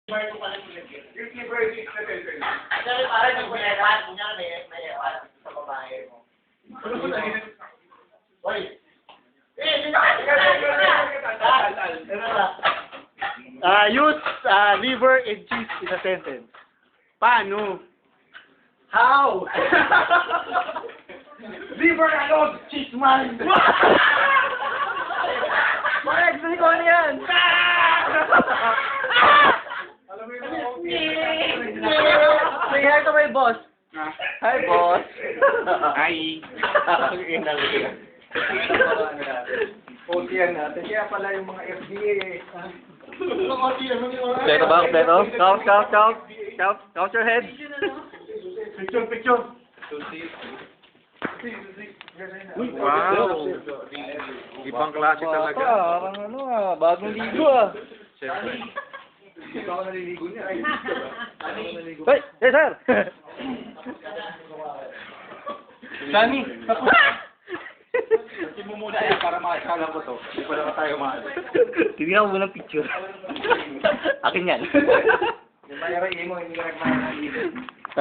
Kunyari parang yung kunyari, may ewan sa babae mo. Hoy! Dito ka! Use liver and cheese in a sentence. Paano? How? Liver ano? Cheese man! Correct! Hindi ko ano yan! Alam mo yung Say hi to my boss. Hi, boss. Hi. OTN natin. Kaya pala yung mga FDA. Kompleto ba? Kompleto? Count your head. Picture. Wow. Ibang klase talaga. Parang ano bagong ligo Siyempre. Hindi ako naliligo niya. Hey, sir! Sunny! Kasi mo muna yan para makasala ko to. Hindi pa naman tayo mahal. Tingnan mo ng picture. Akin yan. Yung mayroon mo, hindi ka nagmamahal.